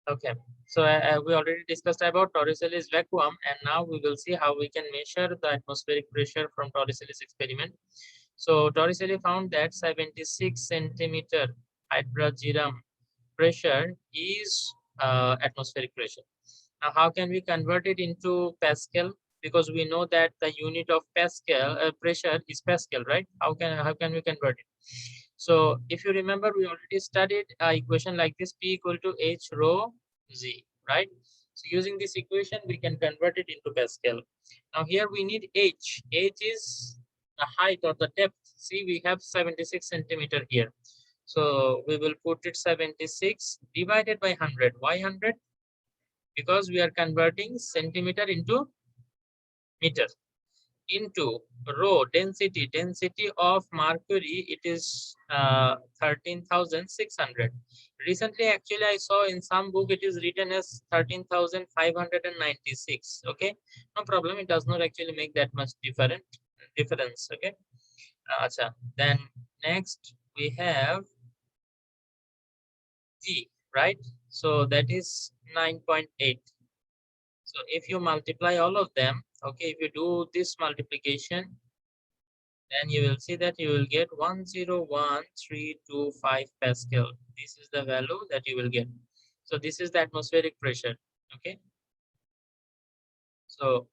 Okay, so we already discussed about Torricelli's vacuum, and now we will see how we can measure the atmospheric pressure from Torricelli's experiment. So Torricelli found that 76 centimeter hydrargyrum pressure is atmospheric pressure. Now, how can we convert it into Pascal? Because we know that the unit of Pascal pressure is Pascal, right? How can we convert it? So if you remember, we already studied equation like this: P equal to H rho Z, right? So using this equation, we can convert it into Pascal. Now here we need H. H is the height or the depth. See, we have 76 centimeter here. So we will put it 76 divided by 100. Why 100? Because we are converting centimeter into meter, into rho density of mercury. It is 13,600. Recently, actually, I saw in some book it is written as 13,596. Okay, no problem, it does not actually make that much difference. Okay, then next we have G, right? So that is 9.8. So if you multiply all of them, okay, if you do this multiplication, then you will see that you will get 101,325 Pascal. This is the value that you will get. So this is the atmospheric pressure. Okay. So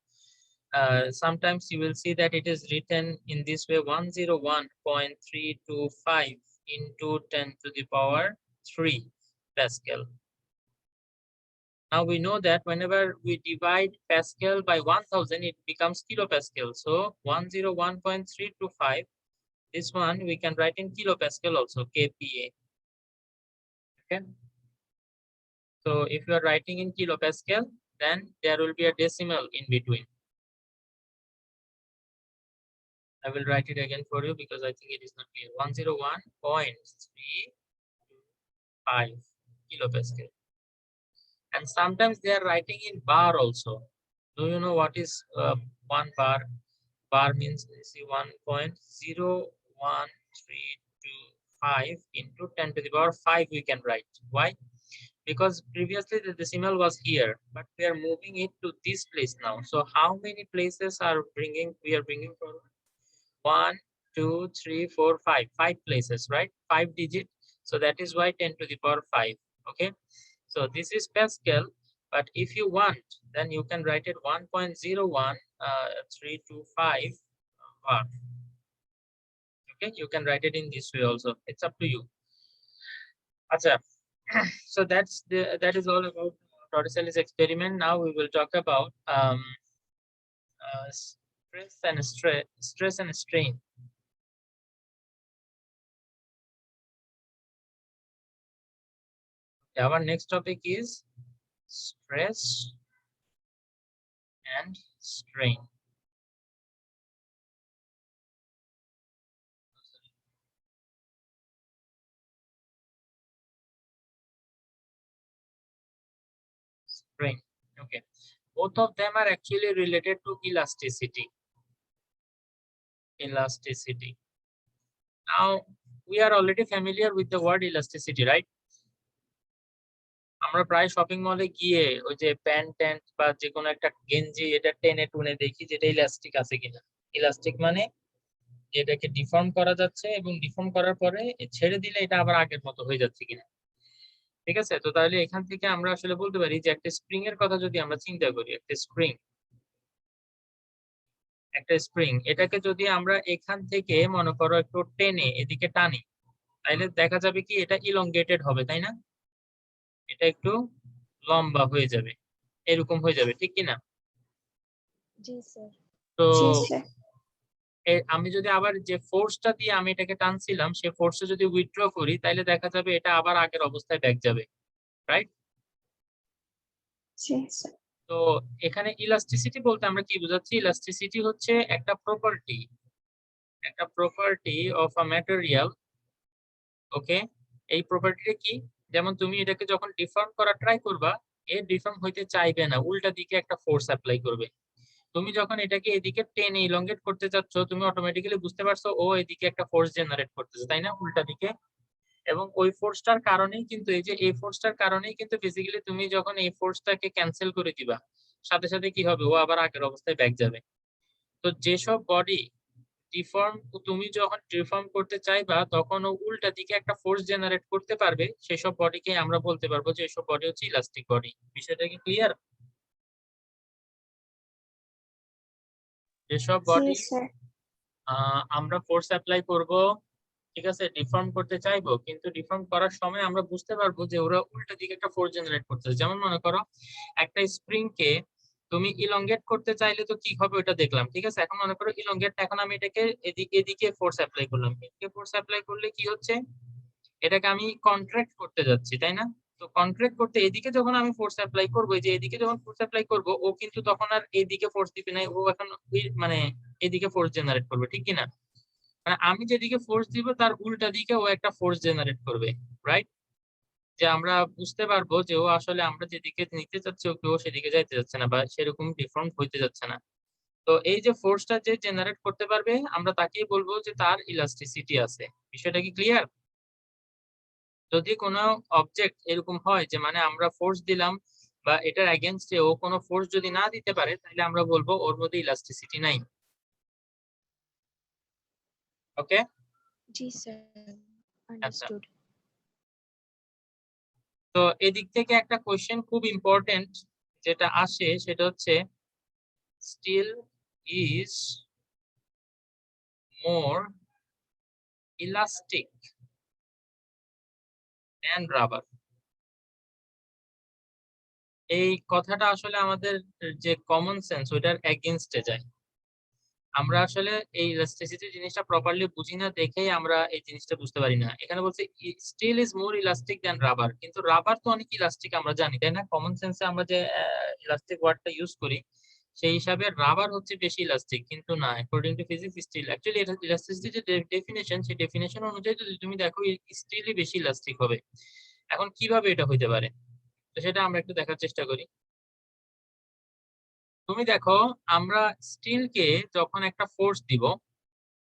sometimes you will see that it is written in this way: 101.325 into 10 to the power 3 Pascal. Now we know that whenever we divide Pascal by 1000, it becomes kilopascal. So 101.325, this one we can write in kilopascal also, kPa. Okay. So if you are writing in kilopascal, then there will be a decimal in between. I will write it again for you because I think it is not clear. 101.325 kilopascal. And sometimes they are writing in bar also. Do you know what is 1 bar? Bar means, see, 1.01325 into 10 to the power 5 we can write. Why? Because previously the decimal was here, but we are moving it to this place now. So how many places are we are bringing forward? 1, 2, 3, 4, 5. 5 places, right? 5 digit. So that is why 10 to the power 5. Okay. So this is Pascal, but if you want, then you can write it 1.01325 bar. Okay, you can write it in this way also. It's up to you. Achha. So that is all about Torricelli's experiment. Now we will talk about stress and strain. Our next topic is stress and strain. Strain. Okay. Both of them are actually related to elasticity. Elasticity. Now, we are already familiar with the word elasticity, right? আমরা প্রায় shopping মলে গিয়ে ওই যে pant ট্যান্ট বা যে কোনো একটা গেঞ্জি এটা টেনে টুনে দেখি যেটা ইলাস্টিক আছে কিনা। ইলাস্টিক মানে এটাকে ডিফর্ম করা যাচ্ছে এবং ডিফর্ম করার পরে ছেড়ে দিলে এটা আবার আগের মতো হয়ে যাচ্ছে কিনা। ঠিক আছে, তো তাহলে এখান থেকে আমরা আসলে বলতে পারি যে একটা স্প্রিং এর কথা যদি আমরা চিন্তা করি, একটা স্প্রিং এটাকে যদি আমরা এখান থেকে মনে করো একটু টেনে এদিকে টানি, তাইলে দেখা যাবে কি এটা ইলংগেটেড হবে, তাই না? এটা একটু লম্বা হয়ে যাবে, এরকম হয়ে যাবে, ঠিক কিনা? জি স্যার। তো জি স্যার। আমি যদি আবার যে ফোর্সটা দিয়ে আমি এটাকে টানছিলাম সেই ফোর্সটা যদি উইথড্র করি, তাহলে দেখা যাবে এটা আবার আগের অবস্থায় ব্যাক যাবে, রাইট? জি স্যার। তো এখানে ইলাস্টিসিটি বলতে আমরা কি বোঝাচ্ছি? ইলাস্টিসিটি হচ্ছে একটা প্রপার্টি অফ আ ম্যাটেরিয়াল। ওকে, এই প্রপার্টিটা কি? যেমন তুমি এটাকে যখন ডিফর্ম করা ট্রাই করবা, এ ডিফর্ম হইতে চাইবে না, উল্টা দিকে একটা ফোর্স অ্যাপ্লাই করবে। তুমি যখন এটাকে এদিকে টেনে ইলংগেট করতে যাচ্ছ, তুমি অটোমেটিক্যালি বুঝতে পারছো ও এদিকে একটা ফোর্স জেনারেট করতেছে, তাই না? উল্টা দিকে এবং ওই ফোর্সটার কারণেই কিন্তু এই যে এই ফোর্সটার কারণেই কিন্তু বেসিক্যালি তুমি যখন এই ফোর্সটাকে ক্যান্সেল করে দিবা সাথে সাথে কি হবে, ও আবার আগের অবস্থায় ব্যাক যাবে। তো যেসব বডি ডিফর্ম, তুমি যখন ডিফর্ম করতে চাইবা তখন ও উল্টা দিকে একটা ফোর্স জেনারেট করতে পারবে, সেসব বডিকে আমরা বলতে পারবো যে এসব বডি হচ্ছে ইলাস্টিক বডি। বিষয়টা কি ক্লিয়ার? যেসব জি বডি স্যার। আমরা ফোর্স অ্যাপ্লাই করব, ঠিক আছে, ডিফর্ম করতে চাইবো, কিন্তু ডিফর্ম করার সময় আমরা বুঝতে পারবো যে ওরা উল্টা দিকে একটা ফোর্স জেনারেট করতেছে। যেমন মনে করো একটা স্প্রিং কে তুমি ইলংগেট করতে চাইলে তো কি হবে ওটা দেখলাম, ঠিক আছে। এখন মনে করো ইলংগেট, এখন আমি এটাকে এদিকে ফোর্স অ্যাপ্লাই করলাম, এদিকে ফোর্স অ্যাপ্লাই করলে কি হচ্ছে, এটাকে আমি কন্ট্রাক্ট করতে যাচ্ছি, তাই না? তো কন্ট্রাক্ট করতে এদিকে যখন আমি ফোর্স অ্যাপ্লাই করবো, যে এদিকে যখন ফোর্স অ্যাপ্লাই করবো, ও কিন্তু তখন আর এদিকে ফোর্স দিবে না, ও এখন মানে এদিকে ফোর্স জেনারেট করবে, ঠিক কিনা? মানে আমি যেদিকে ফোর্স দিব তার উল্টা দিকে ও একটা ফোর্স জেনারেট করবে, রাইট? যে আমরা বুঝতে পারবো যে ও আসলে আমরা যেদিকে নিতে চাচ্ছি ওকে, ও সেদিকে যাইতে যাচ্ছে না বা সেরকম ডিফর্ম হইতে যাচ্ছে না। তো এই যে ফোর্সটা যে জেনারেট করতে পারবে আমরা তাকেই বলবো যে তার ইলাস্টিসিটি আছে। বিষয়টা কি ক্লিয়ার? যদি কোনো অবজেক্ট এরকম হয় যে মানে আমরা ফোর্স দিলাম বা এটার এগেইনস্টে ও কোনো ফোর্স যদি না দিতে পারে, তাহলে আমরা বলবো ওর মধ্যে ইলাস্টিসিটি নাই। ওকে? জি স্যার, আচ্ছা, আন্ডারস্টুড। তো এদিক থেকে একটা কোশ্চেন খুব ইম্পর্টেন্ট যেটা আসে সেটা হচ্ছে steel is more elastic than rubber. এই কথাটা আসলে আমাদের যে কমন সেন্স ওইটার এগেইনস্টে যায়। আমরা আসলে এই ইলাস্টিসিটি জিনিসটা প্রপারলি বুঝি না দেখেই আমরা এই জিনিসটা বুঝতে পারি না। এখানে বলছে steel is more elastic than rubber, কিন্তু রাবার তো অনেক ইলাস্টিক আমরা জানি, তাই না? কমন সেন্সে আমরা যে ইলাস্টিক ওয়ার্ডটা ইউজ করি সেই হিসাবে রাবার হচ্ছে বেশি ইলাস্টিক, কিন্তু না, according to physics steel actually এটা ইলাস্টিসিটি যে ডেফিনেশন, সেই ডেফিনেশন অনুযায়ী যদি তুমি দেখো স্টিলই বেশি ইলাস্টিক হবে। এখন কিভাবে এটা হইতে পারে, তো সেটা আমরা একটু দেখার চেষ্টা করি। তুমি দেখো আমরা স্টিলকে যখন একটা ফোর্স দিব,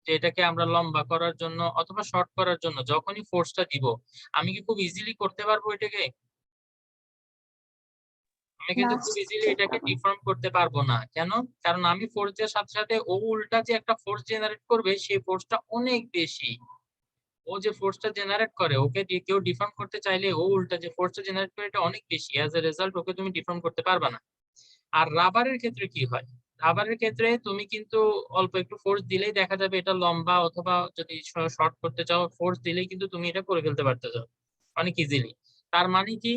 যে এটাকে আমরা লম্বা করার জন্য অথবা শর্ট করার জন্য যখনই ফোর্সটা দিব, আমি কি খুব ইজিলি করতে পারবো এটাকে? আমি না কিন্তু খুব ইজিলি স্যার, এটাকে পাবো না। ডিফর্ম করতে পারবো না। কেন? কারণ আমি ফোর্স দেওয়ার সাথে সাথে ও উল্টা যে একটা ফোর্স জেনারেট করবে সেই ফোর্সটা অনেক বেশি। ও যে ফোর্সটা জেনারেট করে ওকে কেউ ডিফর্ম করতে চাইলে ও উল্টা যে ফোর্সটা জেনারেট করে এটা অনেক বেশি, অ্যাজ এ রেজাল্ট ওকে তুমি ডিফর্ম করতে পারবা না। আর রাবারের ক্ষেত্রে কি হয়, রাবারের ক্ষেত্রে তুমি কিন্তু অল্প একটু ফোর্স দিলেই দেখা যাবে এটা লম্বা, অথবা যদি শর্ট করতে চাও ফোর্স দিলেই কিন্তু তুমি এটা করে ফেলতে পারতেছো অনেক ইজিলি। তার মানে কি,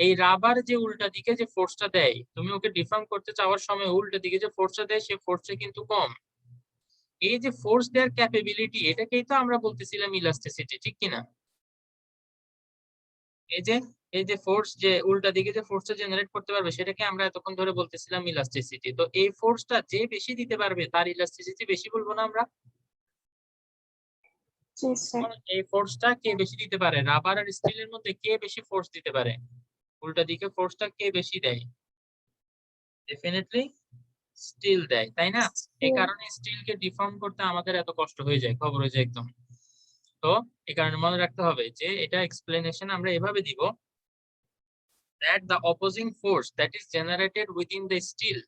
এই রাবার যে উল্টা দিকে যে ফোর্সটা দেয় তুমি ওকে ডিফর্ম করতে চাওয়ার সময় উল্টা দিকে যে ফোর্সটা দেয় সেই ফোর্সটা কিন্তু কম। এই যে ফোর্স দেওয়ার ক্যাপাবিলিটি এটাকেই তো আমরা বলতেছিলাম ইলাস্টিসিটি, ঠিক কিনা? এই যে এই যে ফোর্স যে উল্টা দিকে যে ফোর্সটা জেনারেট করতে পারবে সেটাকে আমরা এতক্ষণ ধরে বলতেছিলাম ইলাস্টিসিটি। তো এই ফোর্সটা যে বেশি দিতে পারবে তার ইলাস্টিসিটি বেশি বলবো না আমরা? জি স্যার। এখন এই ফোর্সটা কে বেশি দিতে পারে, রাবার আর স্টিলের মধ্যে কে বেশি ফোর্স দিতে পারে? উল্টা দিকে ফোর্সটা কে বেশি দেয়? ডেফিনেটলি স্টিল দেয়, তাই না? এই Still, কারণে স্টিলকে ডিফর্ম করতে আমাদের এত কষ্ট হয়ে যায়, খবর হয়ে যায় একদম। তো এই কারণে মনে রাখতে হবে যে এটা এক্সপ্লেনেশন আমরা এভাবে দিব, that the opposing force that is generated within the steel,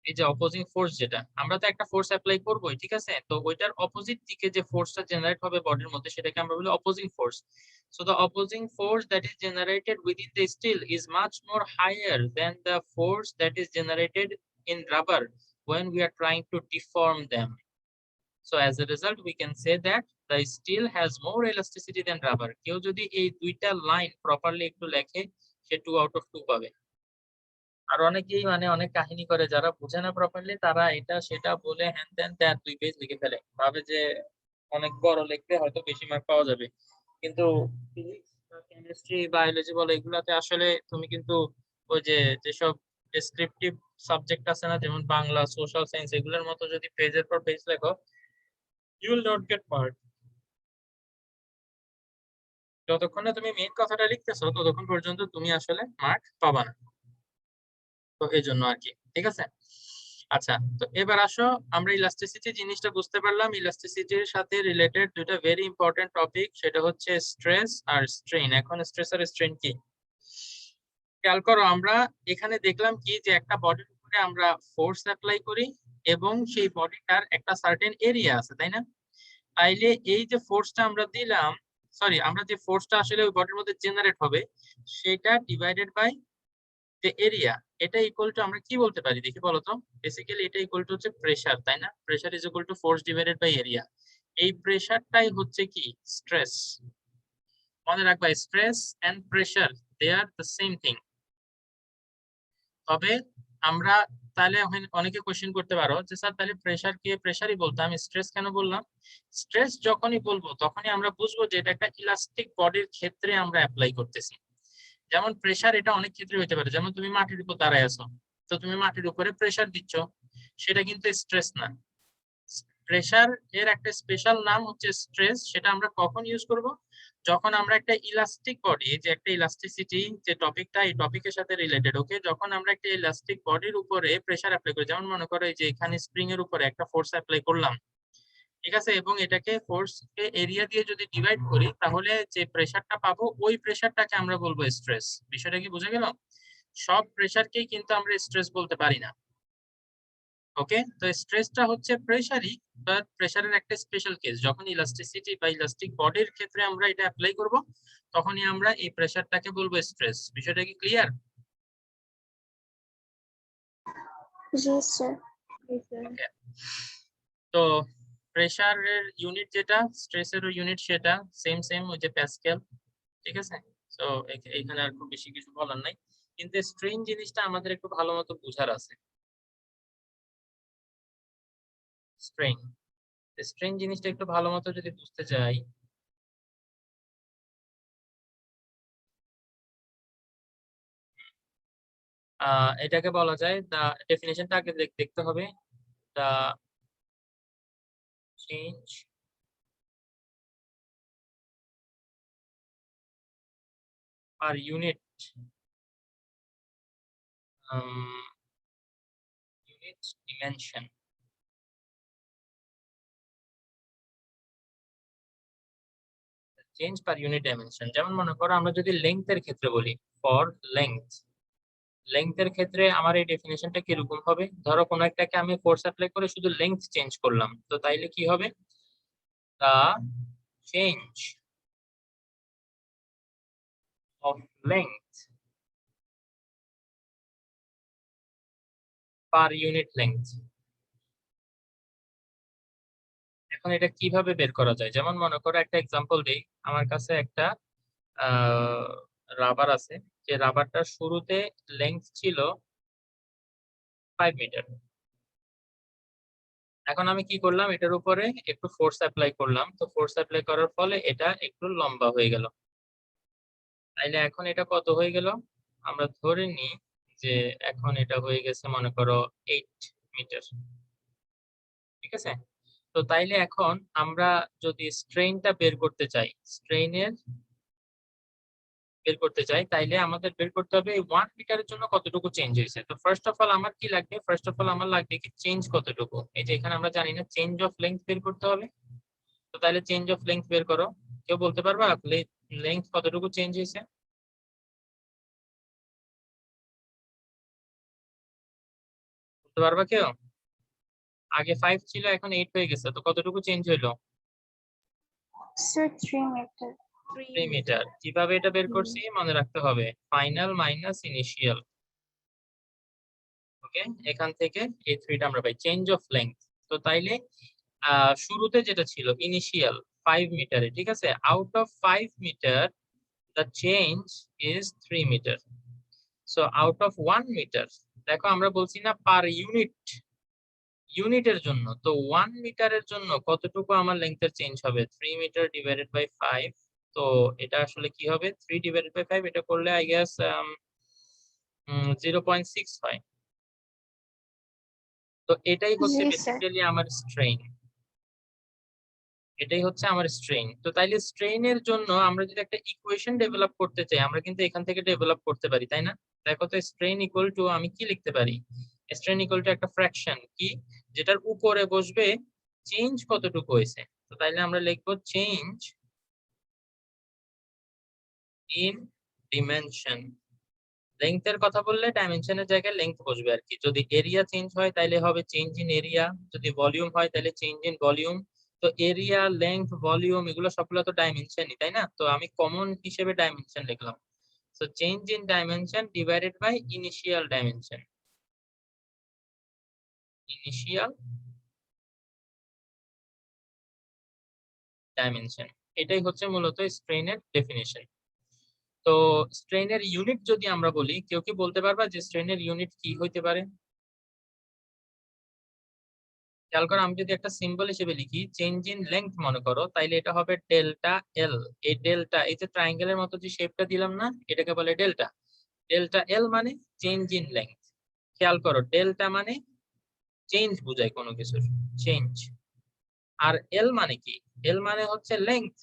এই যে অপোজিং ফোর্স যেটা আমরা তো একটা ফোর্স অ্যাপ্লাই করবোই, ঠিক আছে, তো ওইটার অপোজিট দিকে যে ফোর্সটা জেনারেট হবে বডির মধ্যে সেটাকে আমরা বলি opposing force. So the opposing force that is generated within the steel is much more higher than the force that is generated in rubber when we are trying to deform them. So as a result we can say that the steel has more elasticity than rubber. কেউ যদি এই দুইটা line properly একটু লেখে সে 2 out of 2 পাবে। আর অনেকেই মানে অনেক কাহিনী করে, যারা বুঝে না প্রপারলি তারা এটা সেটা বলে হ্যান ত্যান 2 পেজ লিখে ফেলে, ভাবে যে অনেক বড় লিখলে হয়তো বেশি মার্ক পাওয়া যাবে। কিন্তু ফিজিক্স বা কেমিস্ট্রি বায়োলজি বলে এগুলাতে আসলে তুমি কিন্তু ওই যে যেসব ডেসক্রিপটিভ সাবজেক্ট আছে না, যেমন বাংলা, সোশ্যাল সায়েন্স, এগুলোর মতো যদি পেজের পর পেজ লেখো you will not get mark. যতক্ষণ না তুমি মেইন কথাটা লিখতেছো ততক্ষণ পর্যন্ত তুমি আসলে মার্ক পাবা না। তো এই জন্য আর কি, ঠিক আছে। আচ্ছা, তো এবার আসো আমরা ইলাস্টিসিটি জিনিসটা বুঝতে পারলাম। ইলাস্টিসিটির সাথে রিলেটেড দুটো ভেরি ইম্পর্টেন্ট টপিক, সেটা হচ্ছে স্ট্রেস আর স্ট্রেইন। এখন স্ট্রেস আর স্ট্রেইন কি খেয়াল করো, আমরা এখানে দেখলাম কি যে একটা বডির উপরে আমরা ফোর্স অ্যাপ্লাই করি এবং সেই বডিটার একটা সার্টেন এরিয়া আছে, তাই না? তাইলে এই যে ফোর্সটা আমরা দিলাম, সরি, আমরা যে ফোর্সটা আসলে ওই বডির মধ্যে জেনারেট হবে সেটা ডিভাইডেড বাই যে এরিয়া, এটা ইকুয়াল টু আমরা কি বলতে পারি দেখি বলো তো। বেসিক্যালি এটা ইকুয়াল টু হচ্ছে প্রেসার, তাই না? Pressure is equal to force divided by area. এই প্রেসারটাই হচ্ছে কি স্ট্রেস। মনে রাখবা, stress and pressure they are the same thing. তবে আমরা তাহলে অনেকে কোশ্চেন করতে পারো যে স্যার তাহলে প্রেসার কে প্রেসারই বলতাম, স্ট্রেস কেন বললাম? স্ট্রেস যখনই বলবো তখনই আমরা বুঝবো যে এটা একটা ইলাস্টিক বডির ক্ষেত্রে আমরা অ্যাপ্লাই করতেছি। যেমন প্রেসার এটা অনেক ক্ষেত্রে হতে পারে, যেমন তুমি মাটির উপর দাঁড়ায় আছো, তো তুমি মাটির উপরে প্রেসার দিচ্ছ, সেটা কিন্তু স্ট্রেস না। প্রেসার এর একটা স্পেশাল নাম হচ্ছে স্ট্রেস। সেটা আমরা কখন ইউজ করব? যখন আমরা একটা ইলাস্টিক বডি, যে একটা ইলাস্টিসিটি যে টপিকটা এই টপিকের সাথে রিলেটেড, ওকে, যখন আমরা একটা ইলাস্টিক বডির উপরে প্রেসার অ্যাপ্লাই করি, যেমন মনে করো এই যে এখানে স্প্রিং এর উপরে একটা ফোর্স অ্যাপ্লাই করলাম, ঠিক আছে, এবং এটাকে ফোর্স কে এরিয়া দিয়ে যদি ডিভাইড করি তাহলে যে প্রেসারটা পাবো ওই প্রেসারটাকে আমরা বলবো স্ট্রেস। বিষয়টা কি বুঝে গেল? সব প্রেসারকেই কিন্তু আমরা স্ট্রেস বলতে পারি না। ওকে, তো স্ট্রেসটা হচ্ছে প্রেসারই, বাট প্রেসারের একটা স্পেশাল কেস। যখন ইলাস্টিসিটি বা ইলাস্টিক বডির ক্ষেত্রে আমরা এটা অ্যাপ্লাই করব তখনই আমরা এই প্রেসারটাকে বলবো স্ট্রেস। বিষয়টা কি ক্লিয়ার? জি স্যার। ওকে, তো প্রেসারের ইউনিট যেটা, স্ট্রেসেরও ইউনিট সেটা সেম সেম, ওই যে প্যাসকেল, ঠিক আছে। তো এখানে আর খুব বেশি কিছু বলার নাই, কিন্তু স্ট্রেন জিনিসটা আমাদের একটু ভালো মতো বুঝার আছে। স্ট্রেন স্ট্রেন জিনিসটা একটু ভালো মতো যদি বুঝতে চাই, এটাকে বলা যায়, দা ডেফিনেশনটা আগে দেখতে হবে। The change per unit unit dimension. Change per unit dimension, যেমন মনে করো আমরা যদি লেংথের ক্ষেত্রে বলি, ফর লেংথ, লেংথের ক্ষেত্রে আমার এই ডেফিনেশনটা কিরকম হবে? ধরো কোনো একটাকে আমি ফোর্স অ্যাপ্লাই করে শুধু লেংথ চেঞ্জ করলাম, তো তাইলে কি হবে? The change of length per unit length. এখন এটা কিভাবে বের করা যায়? যেমন মনে করো একটা এক্সাম্পল দেই, আমার কাছে একটা রাবার আছে, যে রাবারটার শুরুতে লেংথ ছিল 5 মিটার। এখন আমি কি করলাম, এটার উপরে একটু ফোর্স অ্যাপ্লাই করলাম, তো ফোর্স অ্যাপ্লাই করার ফলে এটা একটু লম্বা হয়ে গেল। তাইলে এখন এটা কত হয়ে গেল? আমরা ধরে নিই যে এখন এটা হয়ে গেছে মনে করো 8 মিটার, ঠিক আছে। তো তাইলে এখন আমরা যদি স্ট্রেইনটা বের করতে চাই, স্ট্রেইনের বের করতে চাই, তাইলে আমাদের বের করতে হবে এই 1 মিটারের জন্য কতটুকু চেঞ্জ হয়েছে। তো ফার্স্ট অফ অল আমার কি লাগবে? ফার্স্ট অফ অল আমার লাগবে কি চেঞ্জ কতটুকু। এই যে এখানে আমরা জানি না, চেঞ্জ অফ লেংথ বের করতে হবে। তো তাহলে চেঞ্জ অফ লেংথ বের করো। কেউ বলতে পারবা লেংথ কতটুকু চেঞ্জ হয়েছে? বলতে পারবা কেউ? আগে 5 ছিল, এখন 8 হয়ে গেছে, তো কতটুকু চেঞ্জ হইলো? Sir 3 metre. 3 মিটার। কিভাবে এটা বের করছি মনে রাখতে হবে, ফাইনাল মাইনাস ইনিশিয়াল। ওকে, এখান থেকে এই 3টা আমরা পাই চেঞ্জ অফ লেংথ। তো তাইলে শুরুতে যেটা ছিল ইনিশিয়াল 5 মিটারে, ঠিক আছে, out of 5 metre the change is 3 metre. So out of 1 metre, দেখো আমরা বলছি না পার ইউনিট, ইউনিটের জন্য, তো 1 মিটারের জন্য কতটুকু আমার লেংথের চেঞ্জ হবে? 3 মিটার ডিভাইডেড বাই 5। তো এটা আসলে কি হবে? 3 ডিভাইডেড বাই 5, এটা করলে আই গেস 0.6 হয়। তো এটাই হচ্ছে জি স্যার। বেসিক্যালি আমার স্ট্রেইন, এটাই হচ্ছে আমার স্ট্রেইন। তো তাইলে স্ট্রেইনের জন্য আমরা যদি একটা ইকুয়েশন ডেভেলপ করতে চাই, আমরা কিন্তু এখান থেকে ডেভেলপ করতে পারি, তাই না? দেখো তো, স্ট্রেইন ইকুয়াল টু আমি কি লিখতে পারি? স্ট্রেন ইকুয়াল টু একটা ফ্র্যাকশন কি, যেটার উপরে বসবে চেঞ্জ কতটুকু হয়েছে। তো তাইলে আমরা লিখবো চেঞ্জ ইন ডিমেনশন। লেংথ এর কথা বললে ডাইমেনশনের জায়গায় লেংথ বসবে আর কি। যদি এরিয়া চেঞ্জ হয় তাহলে হবে চেঞ্জ ইন এরিয়া, যদি ভলিউম হয় তাহলে চেঞ্জ ইন ভলিউম। তো এরিয়া, লেংথ, ভলিউম এগুলো সবগুলো তো ডাইমেনশনই, তাই না? তো আমি কমন হিসেবে ডাইমেনশন লিখলাম। So change in dimension divided by initial dimension. Initial dimension, এটাই হচ্ছে মূলত স্ট্রেনের ডেফিনিশন। তো স্ট্রেনের ইউনিট যদি আমরা বলি, কেউ কি বলতে পারবা যে স্ট্রেনের ইউনিট কি হইতে পারে? খেয়াল করো, আমি যদি একটা সিম্বল হিসেবে লিখি চেঞ্জ ইন লেংথ মনে করো, তাইলে এটা হবে ডেল্টা এল। এই ডেল্টা, এই যে ট্রায়াঙ্গেলের মতো যে শেপটা দিলাম না, এটাকে বলে ডেল্টা। ডেল্টা এল মানে চেঞ্জ ইন লেংথ। খেয়াল করো, ডেল্টা মানে চেঞ্জ বোঝায় কোনো কিছুর, চেঞ্জ। আর এল মানে কি? এল মানে হচ্ছে লেংথ।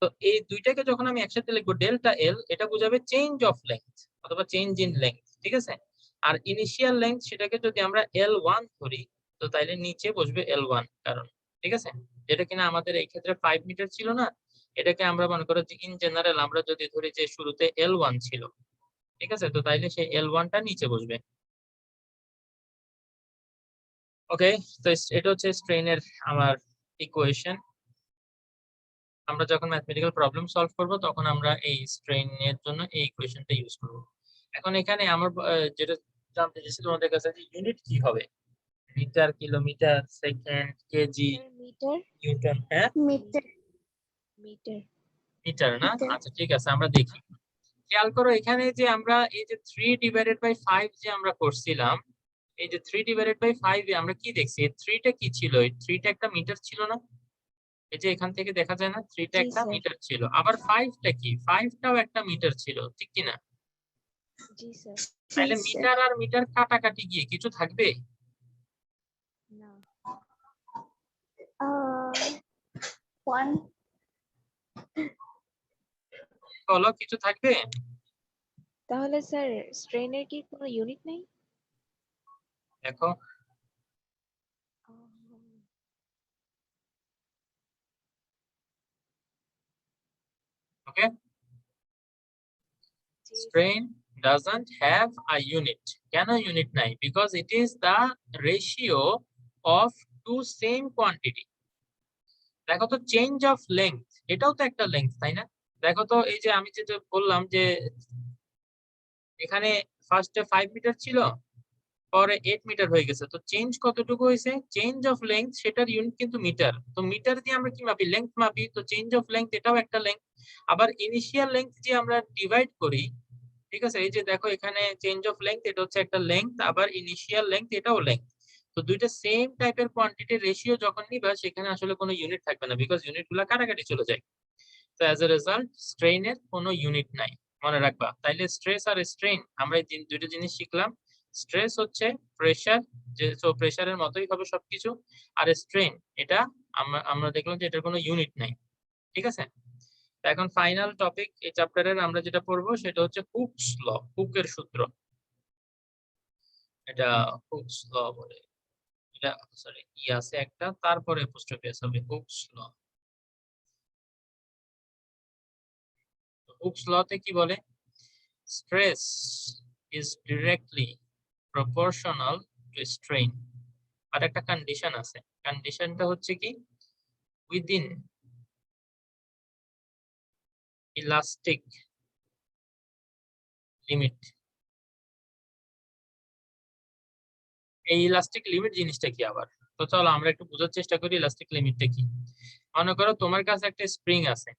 তো এই দুইটাকে যখন আমি একসাথে লিখবো ডেল্টা এল, এটা বোঝাবে চেঞ্জ অফ লেংথ অথবা চেঞ্জ ইন লেংথ, ঠিক আছে? আর ইনিশিয়াল লেংথ সেটাকে যদি আমরা L1 ধরি, তো তাইলে নিচে বসবে L1, কারণ ঠিক আছে, যেটা কিনা আমাদের এই ক্ষেত্রে 5 মিটার ছিল না, এটাকে আমরা মনে করো যে ইন জেনারেল আমরা যদি ধরি যে শুরুতে L1 ছিল, ঠিক আছে, তো তাইলে সেই L1টা নিচে বসবে। ওকে, তো এটা হচ্ছে স্ট্রেনের আমার ইকুয়েশন। আমরা যখন ম্যাথমেটিক্যাল প্রবলেম সলভ করব তখন আমরা এই স্ট্রেনের জন্য এই ইকুয়েশনটা ইউজ করব। এখন এখানে আমার যেটা জানতে চাইছি তোমাদের কাছে, যে ইউনিট কি হবে? Metre, kilometre, second, K G, metre. Newton? হ্যাঁ, মিটার। মিটার। মিটার না? মিটার। আচ্ছা ঠিক আছে, আমরা দেখি। খেয়াল করো এখানে যে আমরা এই যে 3/5 যে আমরা করছিলাম, এই যে 3/5 এ আমরা কি দেখছি? এই 3টা কি ছিল? এই 3টা একটা মিটার ছিল না? এই যে এখান থেকে দেখা যায় না, 3টা জি একটা স্যার। মিটার ছিল। আবার 5টা কি? 5টাও একটা মিটার ছিল, ঠিক কি না? জি স্যার। তাহলে জি স্যার। মিটার আর মিটার কাটাকাটি গিয়ে কিছু থাকবে? না। 1। বলো, কিছু থাকবে? তাহলে স্যার স্ট্রেনের কি কোনো ইউনিট নেই? দেখো, ওকে, জি sir. strain doesn't have a unit. কেন ইউনিট নাই? because it is the ratio of two same quantity. দেখো তো, চেঞ্জ অফ লেংথ, এটাও তো একটা লেংথ, তাই না? দেখো তো, এই যে আমি যেটা বললাম যে এখানে ফার্স্টে 5 মিটার ছিল, পরে 8 মিটার হয়ে গেছে, তো চেঞ্জ কতটুকু হয়েছে? চেঞ্জ অফ লেংথ, সেটার ইউনিট কিন্তু মিটার। তো মিটার দিয়ে আমরা কি মাপি? লেংথ মাপি। তো চেঞ্জ অফ লেংথ এটাও একটা লেংথ। আবার ইনিশিয়াল লেংথ যে আমরা ডিভাইড করি, ঠিক আছে, এই যে দেখো এখানে চেঞ্জ অফ লেংথ এটা হচ্ছে একটা লেংথ, আবার ইনিশিয়াল লেংথ এটাও লেংথ। তো দুইটা সেম টাইপের কোয়ান্টিটির রেশিও যখন নিবা, সেখানে আসলে কোনো ইউনিট থাকবে না, বিকজ ইউনিট গুলা কাটাকাটি চলে যায়। তো অ্যাজ এ রেজাল্ট স্ট্রেইনের কোনো ইউনিট নাই, মনে রাখবা। তাইলে স্ট্রেস আর স্ট্রেইন আমরা এই দুইটা জিনিস শিখলাম। স্ট্রেস হচ্ছে প্রেসার, যে প্রেসারের মতোই হবে সবকিছু। আর স্ট্রেইন এটা আমরা দেখলাম যে এটার কোনো ইউনিট নাই, ঠিক আছে। এখন ফাইনাল টপিক এই চ্যাপ্টারের আমরা যেটা পড়বো সেটা হচ্ছে হুকস ল, হুকের সূত্র। এটা হুকস ল বলে, এটা সরি ই আছে একটা, তারপরে অ্যাপোস্ট্রফি এস হবে, হুকস ল। হুকস লতে কি বলে? Stress is directly proportional to strain. আর একটা কন্ডিশন আছে, কন্ডিশনটা হচ্ছে কি, উইদিন ইলাস্টিক লিমিট। এই ইলাস্টিক লিমিট জিনিসটা কি আবার? তো চলো আমরা একটু বোঝার চেষ্টা করি ইলাস্টিক লিমিটটা কি। মনে করো তোমার কাছে একটা স্প্রিং আছে,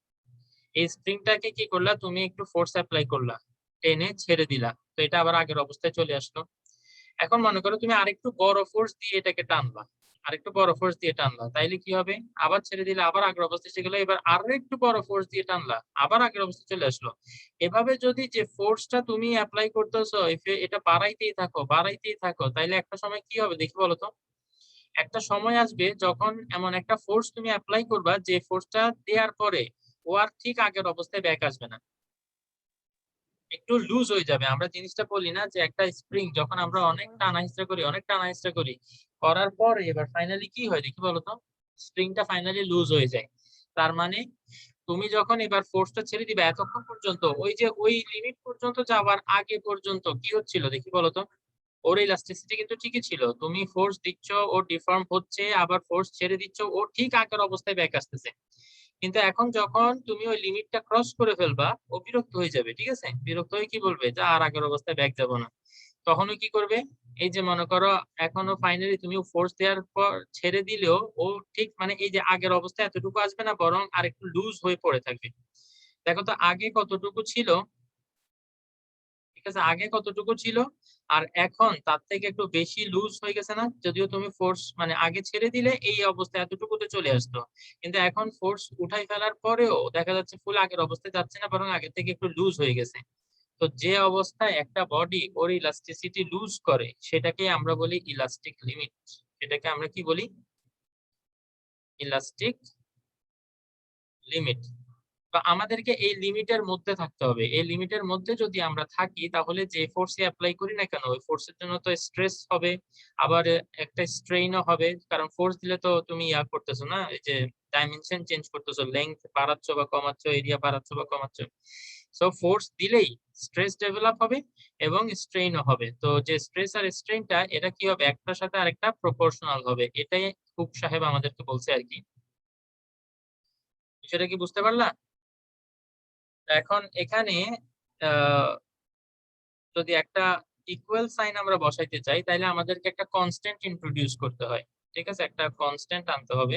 এই স্প্রিংটাকে কি করলা, তুমি একটু ফোর্স অ্যাপ্লাই করলা, টেনে ছেড়ে দিলা, তো এটা আবার আগের অবস্থায় চলে আসলো। এখন মনে করো তুমি আরেকটু বড় ফোর্স দিয়ে এটাকে টানবা, আরেকটু বড় ফোর্স দিয়ে টানলা, তাইলে কি হবে? আবার ছেড়ে দিলে আবার আগের অবস্থায় এসে গেলো, এবার আরো একটু বড় ফোর্স দিয়ে টানলা, আবার আগের অবস্থায় চলে আসলো। এভাবে যদি যে ফোর্সটা তুমি অ্যাপ্লাই করতেছো এটা বাড়াইতেই থাকো, বাড়াইতেই থাকো, তাইলে একটা সময় কি হবে দেখি বলো তো? একটা সময় আসবে যখন এমন একটা ফোর্স তুমি অ্যাপ্লাই করবা, যে ফোর্সটা দেওয়ার পরে ও আর ঠিক আগের অবস্থায় ব্যাক আসবে না। একটু লুজ হয়ে যাবে। আমরা জিনিসটা বলি না যে একটা স্প্রিং যখন আমরা অনেক টানা হেঁচড়া করি, অনেক টানা হেঁচড়া করি, করার পরে এবার ফাইনালি কি হয় দেখি বলতো, স্প্রিংটা ফাইনালি লুজ হয়ে যায়। তার মানে তুমি যখন এবার ফোর্সটা ছেড়ে দিবে এতক্ষণ পর্যন্ত ওই যে ওই লিমিট পর্যন্ত যাওয়ার আগে পর্যন্ত কি হচ্ছিল দেখি বলতো, ওর ইলাস্টিসিটি কিন্তু ঠিকই ছিল। তুমি ফোর্স দিচ্ছ, ও ডিফর্ম হচ্ছে, আবার ফোর্স ছেড়ে দিচ্ছ, ও ঠিক আগের অবস্থায় ব্যাক আসতেছে। কিন্তু এখন যখন তুমি ওই লিমিটটা ক্রস করে ফেলবা, ও বিরক্ত হয়ে যাবে, ঠিক আছে? বিরক্ত হয়ে কি বলবে যে আর আগের অবস্থায় ব্যাক যাব না। তখন ও কি করবে, এই যে মনে করো এখনো ফাইনালি তুমি ফোর্স দেওয়ার পর ছেড়ে দিলেও ও ঠিক মানে এই যে আগের অবস্থায় এতটুকু আসবে না, বরং আর একটু লুজ হয়ে পড়ে থাকবে। দেখো তো আগে কতটুকু ছিল, ঠিক আছে? আগে কতটুকু ছিল আর এখন তার থেকে একটু বেশি লুজ হয়ে গেছে না? যদিও তুমি ফোর্স মানে আগে ছেড়ে দিলে এই অবস্থায় এতটুকুতে চলে আসতো, কিন্তু এখন ফোর্স উঠাই ফেলার পরেও দেখা যাচ্ছে ফুল আগের অবস্থায় যাচ্ছে না, বরং আগে থেকে একটু লুজ হয়ে গেছে। তো যে অবস্থায় একটা বডি ওর ইলাস্টিসিটি লুজ করে সেটাকে আমরা বলি ইলাস্টিক লিমিট। এটাকে আমরা কি বলি? Elastic limit. তো আমাদেরকে এই লিমিটের মধ্যে থাকতে হবে। এই লিমিটের মধ্যে যদি আমরা থাকি তাহলে যে ফোর্সে অ্যাপ্লাই করি না কেন ওই ফোর্সের জন্য তো স্ট্রেস হবে, আবার একটা স্ট্রেইনও হবে, কারণ ফোর্স দিলে তো তুমি ইয়া করতেছো না, এই যে ডাইমেনশন চেঞ্জ করতেছো, লেংথ বাড়াচ্ছ বা কমাচ্ছ, এরিয়া বাড়াচ্ছ বা কমাচ্ছ। সো ফোর্স দিলেই স্ট্রেস ডেভেলপ হবে এবং স্ট্রেইনও হবে। তো যে স্ট্রেস আর স্ট্রেইনটা এটা কি হবে, একটার সাথে আরেকটা প্রপোর্শনাল হবে। এটাই হুক সাহেব আমাদেরকে বলছে আর কি। সেটা কি বুঝতে পারলা? এখন এখানে আহ, যদি একটা ইকুয়াল সাইন আমরা বসাইতে চাই তাহলে আমাদেরকে একটা কনস্ট্যান্ট ইন্ট্রোডিউস করতে হয়, ঠিক আছে? একটা কনস্ট্যান্ট আনতে হবে।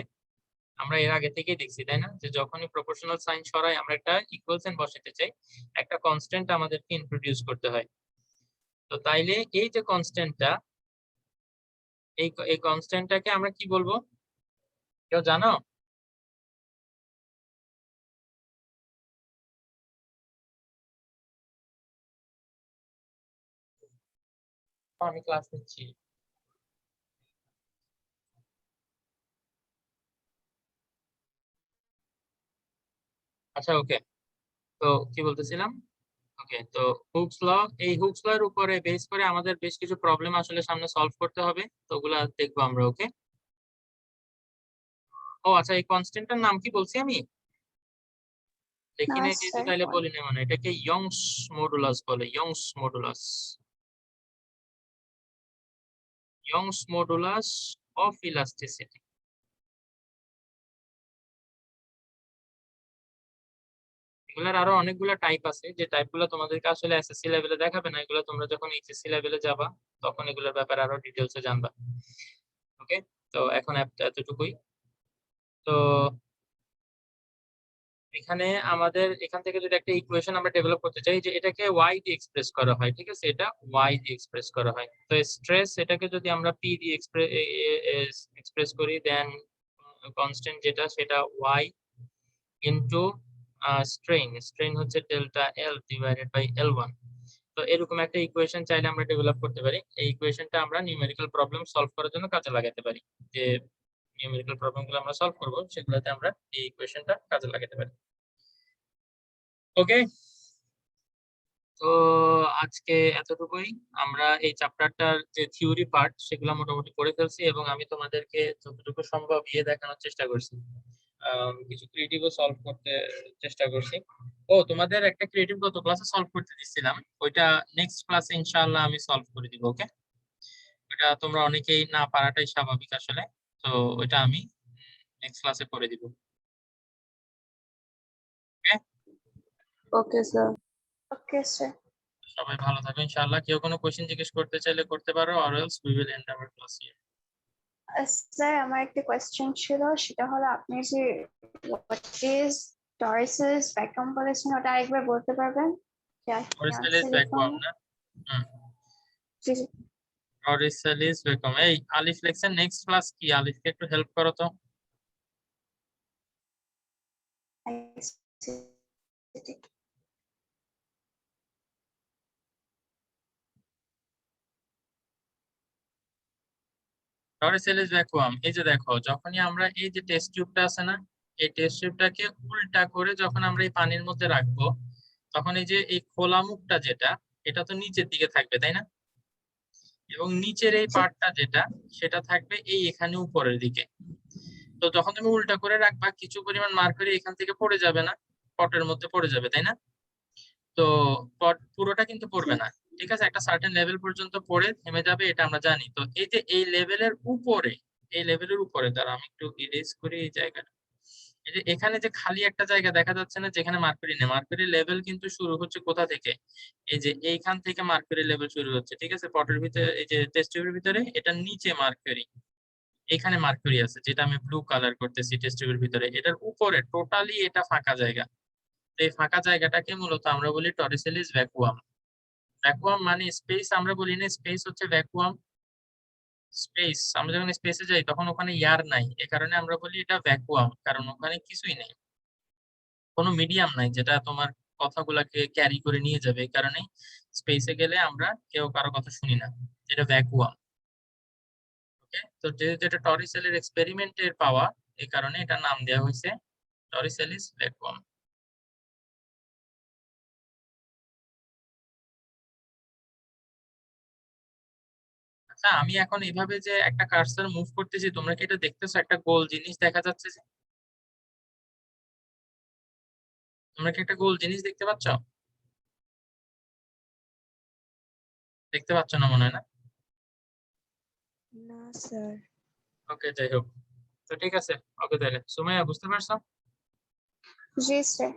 আমরা এর আগে থেকেই দেখছি তাই না, যে যখনই প্রপোর্শনাল সাইন সরাই আমরা একটা ইকুয়াল সাইন বসাইতে চাই, একটা কনস্ট্যান্ট আমাদেরকে ইন্ট্রোডিউস করতে হয়। তো তাইলে এই যে কনস্ট্যান্টটা, এই কনস্ট্যান্টটাকে আমরা কি বলবো, কেউ জানো? আমি ক্লাস নিচ্ছি। আচ্ছা ওকে, তো কি বলতেছিলাম, ওকে তো হুকস ল, এই হুকস ল এর উপরে বেস করে আমাদের বেশ কিছু প্রবলেম আসলে সামনে সলভ করতে হবে, তো ওগুলা দেখবো আমরা। ওকে, ও আচ্ছা, এই কনস্ট্যান্টটার নাম কি বলছি আমি? দেখি না না যেহেতু, স্যার তাইলে বল। বলি না, মানে এটাকে ইয়ংস মডুলাস বলে, Young's modulus, Young's modulus of elasticity. এগুলার আরো অনেকগুলো টাইপ আছে, যে টাইপগুলো তোমাদেরকে আসলে এসএসসি লেভেলে দেখাবে না, এগুলো তোমরা যখন এইচএসসি লেভেলে যাবা তখন এগুলোর ব্যাপারে আরো ডিটেলসে জানবা। ওকে, তো এখন এতটুকুই। তো এখানে আমাদের এখান থেকে যদি একটা ইকুয়েশন আমরা ডেভেলপ করতে চাই, যে এটাকে ওয়াই দিয়ে এক্সপ্রেস করা হয়, ঠিক আছে? এটা ওয়াই দিয়ে এক্সপ্রেস করা হয়। তো স্ট্রেস এটাকে যদি আমরা পি দিয়ে এক্সপ্রেস করি, দেন কনস্ট্যান্ট যেটা সেটা ওয়াই ইনটু স্ট্রেইন, স্ট্রেইন হচ্ছে delta L divided by L one. তো এরকম একটা ইকুয়েশন চাইলে আমরা ডেভেলপ করতে পারি। এই ইকুয়েশনটা আমরা নিউমেরিক্যাল প্রবলেম সলভ করার জন্য কাজে লাগাতে পারি। যে নিউমেরিক্যাল প্রবলেমগুলো আমরা সলভ করব সেগুলোতে আমরা এই ইকুয়েশনটা কাজে লাগাতে পারি। ওকে, তো আজকে এতটুকুই। আমরা এই চ্যাপ্টারটার যে থিওরি পার্ট সেগুলো মোটামুটি করে ফেলছি, এবং আমি তোমাদেরকে যতটুকু সম্ভব দেখানোর চেষ্টা করছি। কিছু ক্রিয়েটিভও সলভ করতে চেষ্টা করছি। ও তোমাদের একটা ক্রিয়েটিভ গত ক্লাসে সলভ করতে দিচ্ছিলাম, ওইটা নেক্সট ক্লাসে ইনশাআল্লাহ আমি সলভ করে দিব। ওকে, ওটা তোমরা অনেকেই না পারাটাই স্বাভাবিক আসলে, তো ওইটা আমি নেক্সট ক্লাসে করে দিব। ওকে, ওকে স্যার। Okay sir. সবাই ভালো থাকো ইনশাআল্লাহ। কেউ কোনো কোশ্চেন জিজ্ঞেস করতে চাইলে করতে পারো, or else we will end our class here. Sir আমার একটা কোয়েশ্চেন ছিল, সেটা হলো আপনি যে what is Taurus's vacuum বলেছেন ওটা আরেকবার বলতে পারবেন? Torricelli's vacuum না? জি জি। Torricelli's vacuum, এই আলিফ লেখছেন, নেক্সট ক্লাস কি? আলিফকে একটু হেল্প করো তো। টরিসেলিস ভ্যাকুয়াম, এই যে দেখো যখনই আমরা এই যে টেস্ট টিউবটা আছে না, এই টেস্ট টিউবটাকে উল্টা করে যখন আমরা এই পানির মধ্যে রাখবো তখন এই যে এই খোলা মুখটা যেটা, এটা তো নিচের দিকে থাকবে তাই না, এবং নিচের এই জি পার্টটা যেটা সেটা থাকবে এই এখানে উপরের দিকে। তো যখন তুমি উল্টা করে রাখবা কিছু পরিমাণ মার্কারি এখান থেকে পড়ে যাবে না, পটের মধ্যে পড়ে যাবে তাই না। তো পট পুরোটা কিন্তু জি পড়বে না, ঠিক আছে, একটা সার্টেন লেভেল পর্যন্ত পড়ে থেমে যাবে, এটা আমরা জানি। তো এই যে এই লেভেলের উপরে, এই লেভেলের উপরে দ্বারা আমি একটু ইরেজ করি এই জায়গাটা, এই যে এখানে যে খালি একটা জায়গা দেখা যাচ্ছে না যেখানে মার্কারি নেই, মার্কারি লেভেল কিন্তু শুরু হচ্ছে কোথা থেকে, এই যে এইখান থেকে মার্কারি লেভেল শুরু হচ্ছে, ঠিক আছে, পটের ভিতরে এই যে টেস্ট টিউবের ভিতরে এটা নিচে মার্কারি, এখানে মার্কারি আছে যেটা আমি ব্লু কালার করতেছি টেস্ট টিউবের ভিতরে, এটার উপরে টোটালি এটা ফাঁকা জায়গা। তো এই ফাঁকা জায়গাটাকে মূলত আমরা বলি টরিসেলিস ভ্যাকুয়াম। ভ্যাকুয়াম মানে স্পেস আমরা বলি না, স্পেস হচ্ছে ভ্যাকুয়াম। স্পেস, আমরা যখন স্পেসে যাই তখন ওখানে এয়ার নাই, এ কারণে আমরা বলি এটা ভ্যাকুয়াম, কারণ ওখানে কিছুই নেই, কোনো মিডিয়াম নাই যেটা তোমার কথাগুলাকে ক্যারি করে নিয়ে যাবে, এই কারণে স্পেসে গেলে আমরা কেউ কারো কথা শুনি না, যেটা ভ্যাকুয়াম। ওকে, তো যেহেতু এটা টরিসেলের এক্সপেরিমেন্টের পাওয়া, এই কারণে এটা নাম দেওয়া হয়েছে টরিসেলিস ভ্যাকুয়াম। আচ্ছা, আমি এখন এইভাবে যে একটা কার্সর মুভ করতেছি, তোমরা কি এটা দেখতেছো, একটা গোল জিনিস দেখা যাচ্ছে যে, তোমরা কি একটা গোল জিনিস দেখতে পাচ্ছ? দেখতে পাচ্ছ না মনে হয়, না? না স্যার। ওকে, যাই হোক, তো ঠিক আছে। ওকে, তাহলে সুমাইয়া বুঝতে পারছো? জি স্যার।